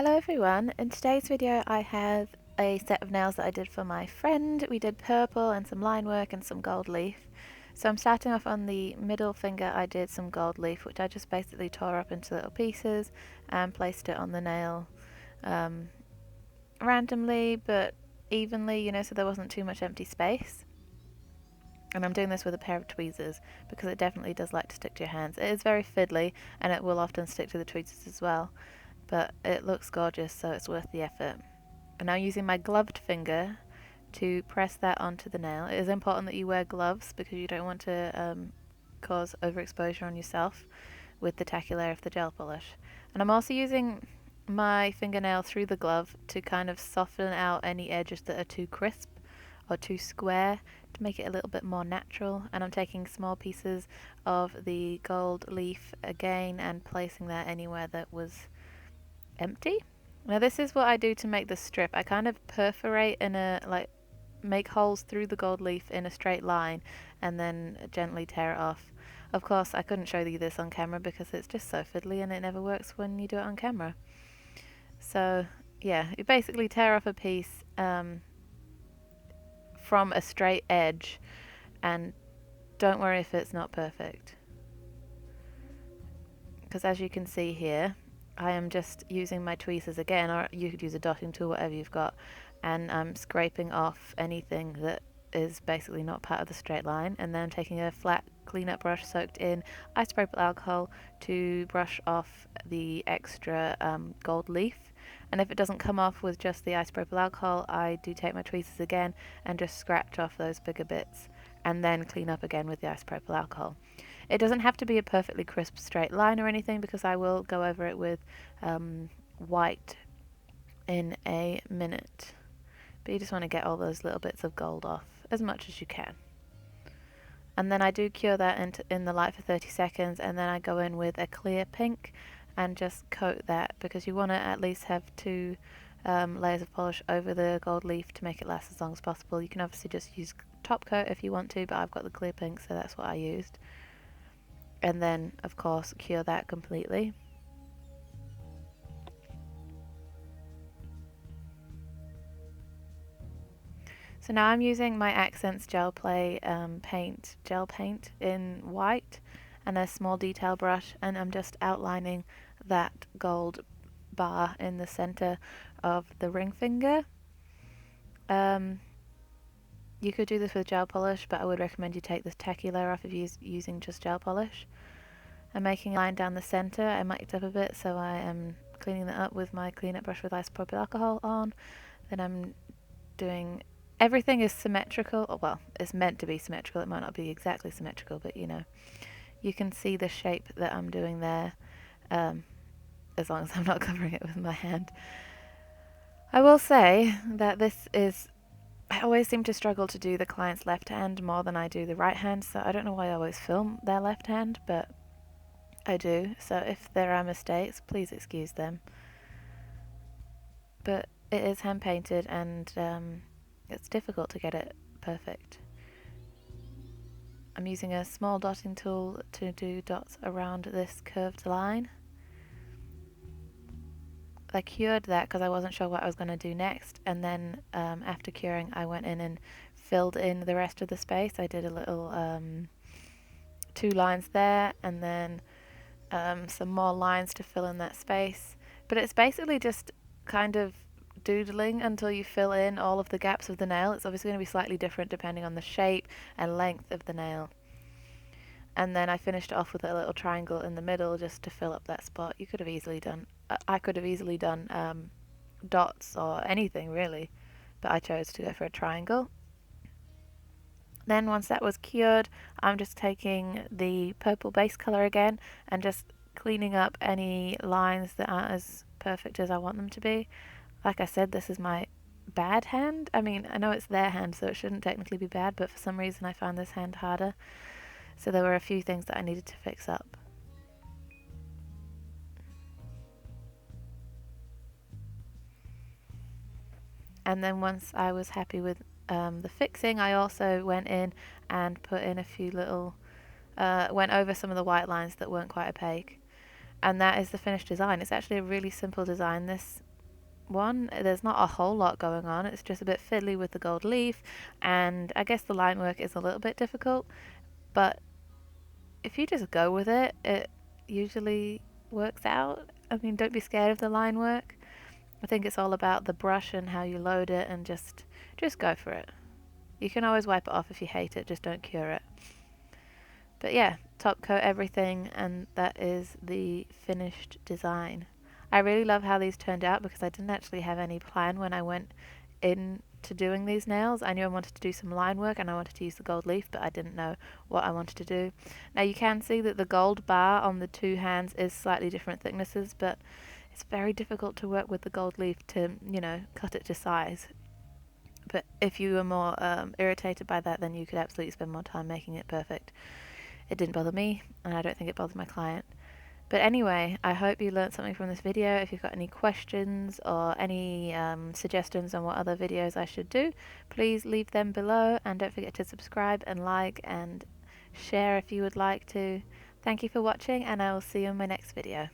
Hello everyone, in today's video I have a set of nails that I did for my friend. We did purple and some line work and some gold leaf. So I'm starting off on the middle finger. I did some gold leaf, which I just basically tore up into little pieces and placed it on the nail randomly but evenly, so there wasn't too much empty space. And I'm doing this with a pair of tweezers because it definitely does like to stick to your hands. It is very fiddly and it will often stick to the tweezers as well. But it looks gorgeous, so it's worth the effort. And now using my gloved finger to press that onto the nail. It is important that you wear gloves because you don't want to cause overexposure on yourself with the tacky layer of the gel polish. And I'm also using my fingernail through the glove to kind of soften out any edges that are too crisp or too square to make it a little bit more natural. And I'm taking small pieces of the gold leaf again and placing that anywhere that was empty. Now this is what I do to make the strip. I kind of perforate make holes through the gold leaf in a straight line and then gently tear it off. Of course I couldn't show you this on camera because it's just so fiddly and it never works when you do it on camera. So yeah, you basically tear off a piece from a straight edge and don't worry if it's not perfect, because as you can see here I am just using my tweezers again, or you could use a dotting tool, whatever you've got, and I'm scraping off anything that is basically not part of the straight line, and then I'm taking a flat cleanup brush soaked in isopropyl alcohol to brush off the extra gold leaf. And if it doesn't come off with just the isopropyl alcohol, I do take my tweezers again and just scratch off those bigger bits and then clean up again with the isopropyl alcohol. It doesn't have to be a perfectly crisp straight line or anything because I will go over it with white in a minute. But you just want to get all those little bits of gold off as much as you can. And then I do cure that in the light for 30 seconds, and then I go in with a clear pink and just coat that, because you want to at least have two layers of polish over the gold leaf to make it last as long as possible. You can obviously just use top coat if you want to, but I've got the clear pink, so that's what I used. And then of course cure that completely. So now I'm using my Akzentz gel paint in white and a small detail brush, and I'm just outlining that gold bar in the center of the ring finger. You could do this with gel polish, but I would recommend you take this tacky layer off if you're using just gel polish. I'm making a line down the center. I mic'd up a bit, so I am cleaning that up with my cleanup brush with isopropyl alcohol on. Then I'm doing... Everything is symmetrical. Well, it's meant to be symmetrical. It might not be exactly symmetrical, but you can see the shape that I'm doing there, as long as I'm not covering it with my hand. I will say that I always seem to struggle to do the client's left hand more than I do the right hand, so I don't know why I always film their left hand, but I do. So if there are mistakes, please excuse them. But it is hand painted, and it's difficult to get it perfect. I'm using a small dotting tool to do dots around this curved line. I cured that because I wasn't sure what I was going to do next, and then after curing I went in and filled in the rest of the space. I did a little 2 lines there, and then some more lines to fill in that space. But it's basically just kind of doodling until you fill in all of the gaps of the nail. It's obviously going to be slightly different depending on the shape and length of the nail. And then I finished off with a little triangle in the middle just to fill up that spot. I could have easily done dots or anything really, but I chose to go for a triangle. Then once that was cured, I'm just taking the purple base color again and just cleaning up any lines that aren't as perfect as I want them to be. Like I said, this is my bad hand. I mean, I know it's their hand, so it shouldn't technically be bad, but for some reason I found this hand harder. So there were a few things that I needed to fix up. And then once I was happy with the fixing, I also went in and put in a few little, went over some of the white lines that weren't quite opaque. And that is the finished design. It's actually a really simple design. This one, there's not a whole lot going on. It's just a bit fiddly with the gold leaf, and I guess the line work is a little bit difficult, but if you just go with it, it usually works out. I mean, don't be scared of the line work. I think it's all about the brush and how you load it, and just go for it. You can always wipe it off if you hate it, just don't cure it. But yeah, top coat everything, and that is the finished design. I really love how these turned out because I didn't actually have any plan when I went into doing these nails. I knew I wanted to do some line work and I wanted to use the gold leaf, but I didn't know what I wanted to do. Now you can see that the gold bar on the two hands is slightly different thicknesses, but it's very difficult to work with the gold leaf to, cut it to size. But if you were more irritated by that, then you could absolutely spend more time making it perfect. It didn't bother me, and I don't think it bothered my client. But anyway, I hope you learned something from this video. If you've got any questions or any suggestions on what other videos I should do, please leave them below, and don't forget to subscribe and like and share if you would like to. Thank you for watching, and I will see you in my next video.